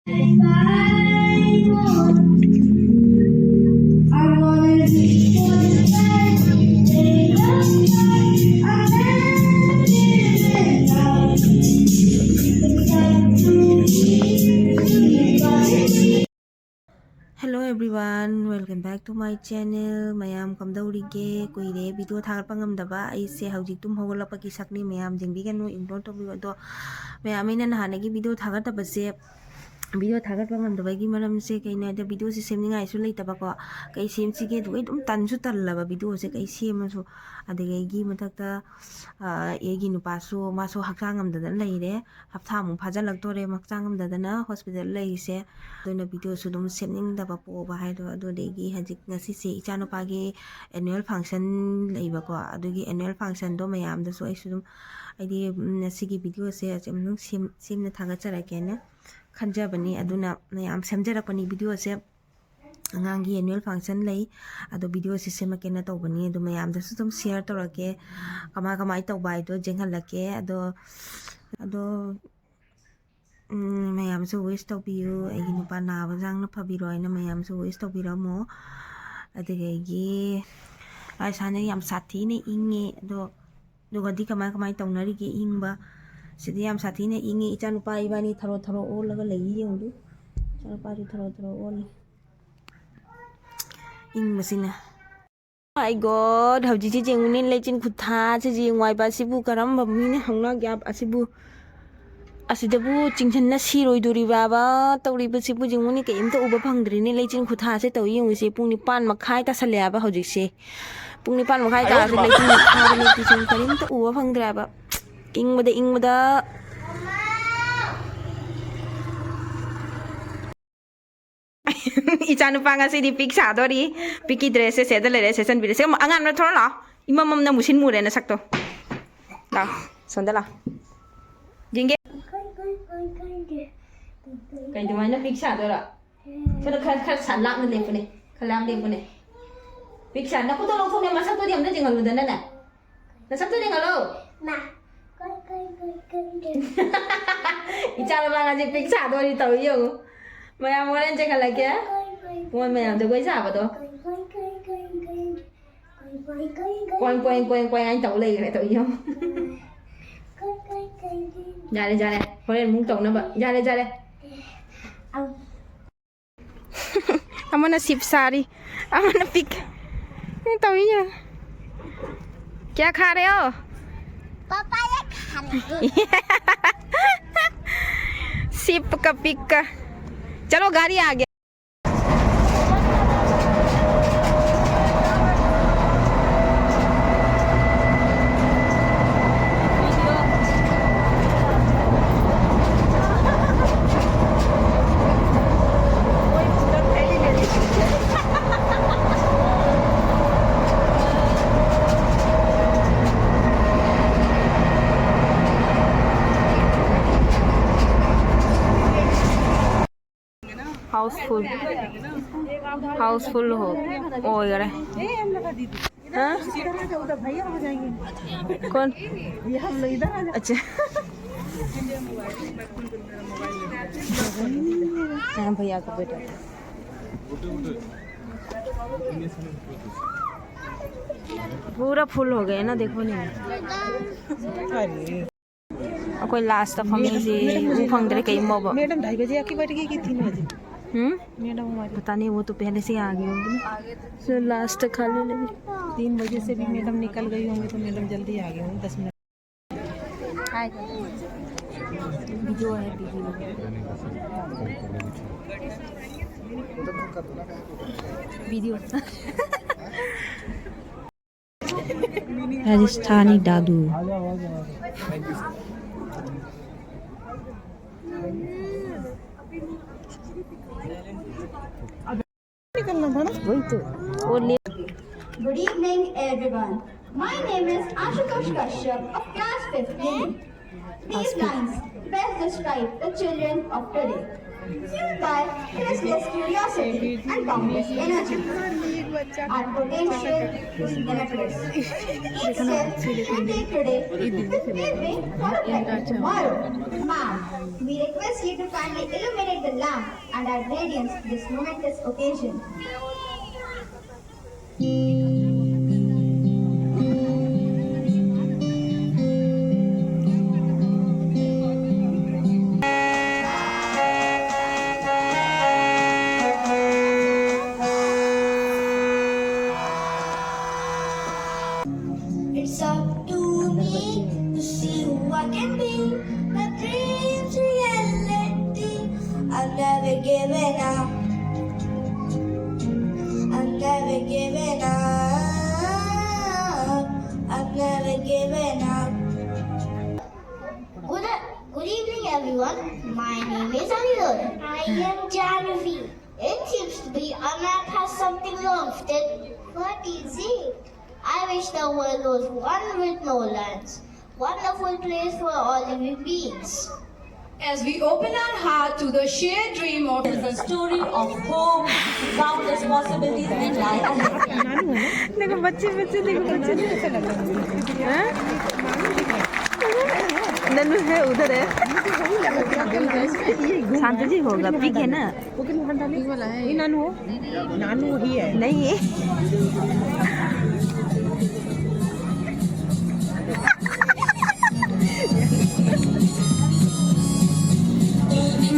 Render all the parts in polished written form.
Hello everyone, welcome back to my channel. Mayam kamdaurige kuire video thagarpa ngamdaba aise hawjik tum hogolapaki sakni mayam jingbiganu ignore tobiyo do mayam ina nahanagi video thagartabase video thagarpa ngamdabagi maramse kaina da video se semninga isu leitaba ko kai semsige dugai dum tansu tallaba video se kai semasu adegi matakta egi nupasu masu hakchang ngamdadan leire haptha mu phajalaktore makchang ngamdadana hospital leise doina video su dum semning da po ba hai do adodegi hajik ngasi se ichano pagi annual function leiba ko adogi annual function do mayam da so isu dum aidi nasigi video se amnung semna thagachara kena खंजबनी अदुना मयाम सेमजरपनी video से अंगांगी annual function लई अदो video से सेमकेना तौबनी अदो मयाम दसु तुम शेयर तौरके कमा कमाई तौबाय दो जेंहलके अदो अदो मयाम सु विश तौबियु एगी नुपा नाब जांगना फबिरोयना मयाम सु विश तौबिरमो अदगेगी आइसाने याम साथी ने इंगे अदो दुगदी कमा कमाई तौनरिगे इंबा सिदी याम साथी ने इंगे इचा नुपा इबानी थरो थरो ओलगा लगी येंदु इचा नुपा जु थरो थरो ओल इंग मसिना माय गॉड हवजी जी जेंगुनि लेचिन खुथा से जी वाइबा सिबु करम बमिने हंगना ग्याप असिबु असिदबु चिंगछन सिरोय दुरी बाबा तौरिबु सिबु जेंगुनि केमता उबा फंगद्रिनि लेचिन खुथा से तौ येंगुसे पुंग 5 मखाय तासले आबा हवजी से पुंग 5 मखाय ता लेचिन खाबनि तिसिन करिमता उबा फंगद्राबा इंगमदा इचानुपा ngasi पिक सादोरी पिकी ड्रेस से द लेरे सेसन बिरे से अंगान न थोर ला इममम न मुसिन मुरे न सकतो ला संदला जिंगे कई दुमाय न पिक सादोरा छद खर खर सलाक न लेपने खलाम लेपने पिक सा न कुतो लो थोने मसक तो दिम न जिंगल दन न न सकतो जिंगलो ना इचारा बांगा जी पिक सादोरी तौयो मया मोरेन जे खला के मोन मया de goi sa ba do coin anh tau lei lại tauyo जा ले होरेन मुंग तौ ना बा जा ले अमना सिप सारी अमना पिक तौयो क्या खा रहे हो पापा ये खा रहे सिप का पिक का चलो गाड़ी आ गया हाउसफुल हो गया हाँ कौन अच्छा हाँ भैया का बेटा पूरा फुल हो गया ना देखो नहीं कोई लास्ट फमी से फंगदरे कई मोब मैडम 2:30 बजे आके बैठ गई कि 3 बजे मैडम हमारी पता नहीं वो तो पहले से आ गई होंगी सो लास्ट खा ले 3 बजे से भी मैडम निकल गई होंगी तो मैडम जल्दी आ गई होंगी 10 मिनट हाय वीडियो है video Rajasthani Dadu Good evening, everyone. My name is Ashutosh Kashyap of class 15. These lines best describe the children of today. fueled by restless curiosity and boundless energy. Our potential is limitless. Each step we take today will pave way for a better tomorrow. Ma'am, we request you to kindly illuminate the lamp and add radiance to this momentous occasion. It's up to me to see who I can be. My dreams reality. I'm never giving up. I'm never giving up. I'm never giving up. Good evening, everyone. My name is Anirudh. I am Janavi. It seems to be our map has something wrong with it. What is it? I wish the world was one with no lands. Wonderful place for all living beings. As we open our heart to the shared dream of It's a story of hope, countless possibilities that lie ahead. देखो बच्चे बच्चे देखो बच्चे हाँ? नन्नू है उधर है शांत जी होगा पिक है ना ये नानू हो नानू ही है नहीं है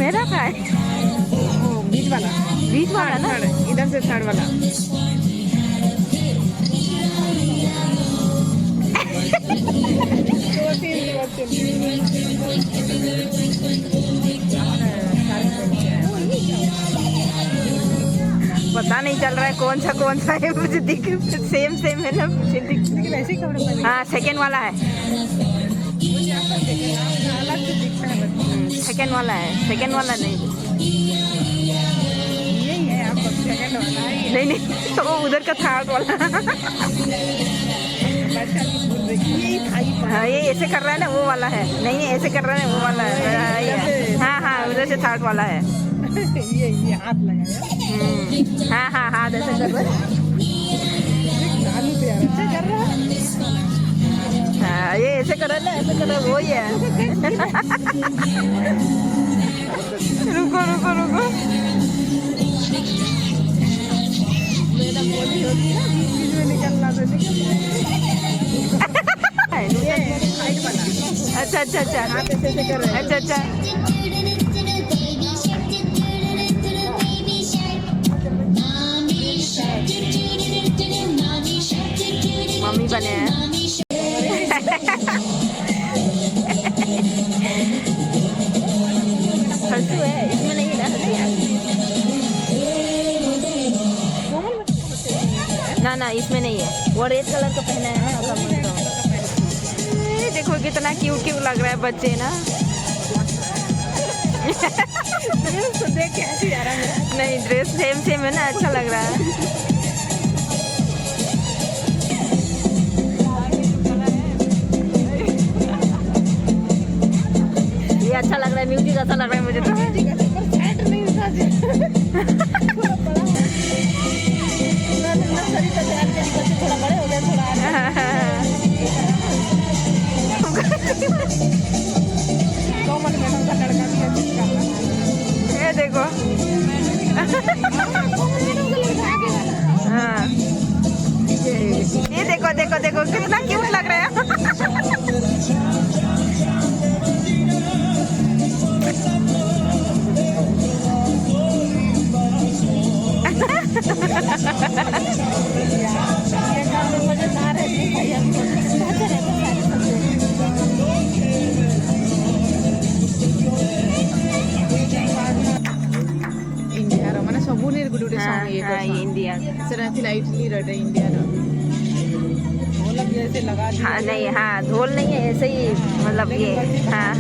मेरा का है बीच वाला ना इधर से थर्ड वाला पता नहीं चल रहा है कौन सा है मुझे दिख सेम है ना मुझे दिख लेकिन ऐसे ही कपड़े पहने हाँ सेकेंड वाला है सेकेंड वाला नहीं यही है आपका सेकंड वाला है नहीं तो वो उधर का थर्ड वाला हाँ ये ऐसे कर रहा है ना वो वाला है नहीं ऐसे कर रहा है वो वाला है हाँ उधर से थर्ड वाला है ये हाथ लगाया हाँ हाथ ऐसे कर रहा है नानू पे अच्छा कर रहा है हाँ ये ऐसे कर रहा है ना ऐसे कर रहा है वो ही है रुको मेरा बोली होती है बीच में निकलना तो ये हाइट वाला अच्छा हाथ ऐसे कर रहे हैं अच्छा मम्मी बने हैं हंसू है इसमें नहीं ना इसमें नहीं है वो रेड कलर का पहना है ना देखो कितना क्यूट लग रहा है बच्चे ना देख के ऐसे आ रहा है नहीं ड्रेस सेम है ना अच्छा लग रहा है ये अच्छा लग रहा है म्यूजिक अच्छा लग रहा है मुझे तो ये देखो हाँ ये देखो कितना क्यूट लग रहा है इंडिया हाँ नहीं हाँ ढोल नहीं है ऐसे ही मतलब ये हाँ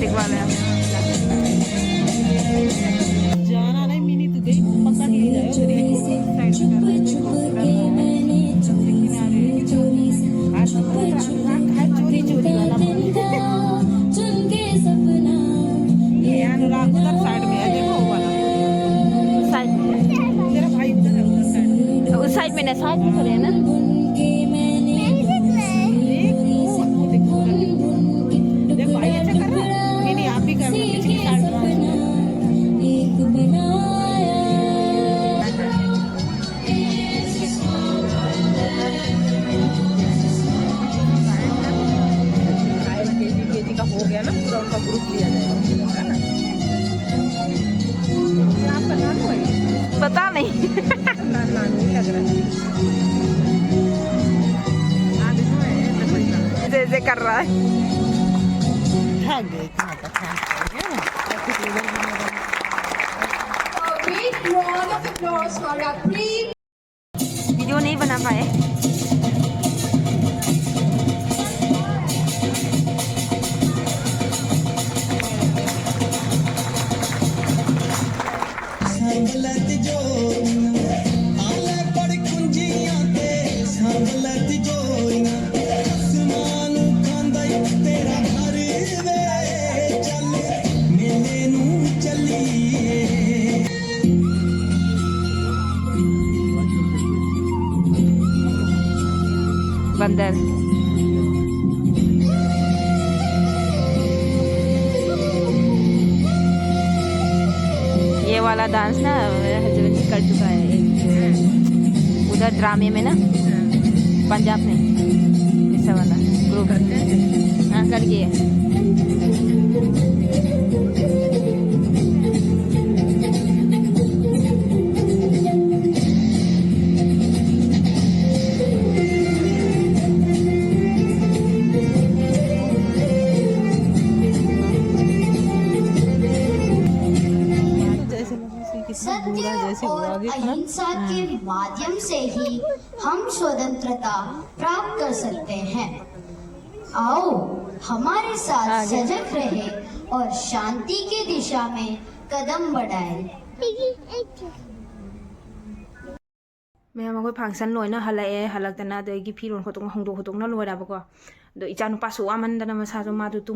एक वाला जाना नहीं मिनी तो गई पक्का ले जाओ साइड चोरी चोरी वाला ये अनुराग उधर साइड में है देखो वो वाला साइड में तेरा भाई उधर है उधर साइड में उस साइड में ना साइड में खड़े हैं ना देखो भाई अच्छा कर रहा है मिनी आप भी कर रहे हो पीछे की साइड में केजी का हो गया ना पूरा उनका ग्रुप लिया जाएगा आपका नाम है पता नहीं नानू ही लग रहा है आगे तो है जैसे कर रहा है भाग गए कहाँ तक A great round of applause for our pre video नहीं बना पाए संभलत जोरियां आले पड़ कुंजियां ते संभलत जोरियां आसमान खांदा तेरा घर वे चल मेले नू चलीए बंदर ये वाला डांस ना मेरा हस्बैंड कर चुका है एक उधर ड्रामे में ना पंजाब में ऐसा वाला ग्रुप हाँ कर गए सत्य और अहिंसा के माध्यम से ही हम स्वतंत्रता प्राप्त कर सकते हैं। आओ हमारे साथ सजग रहे और शांति की दिशा में कदम बढ़ाएं। मैं मगोई फंक्शन लोइना हलाए हलक्तना दगी फिरोन खतों होंदो खतों ना लोइराबको दो इचानु पासो आमंदना मसाजो मादु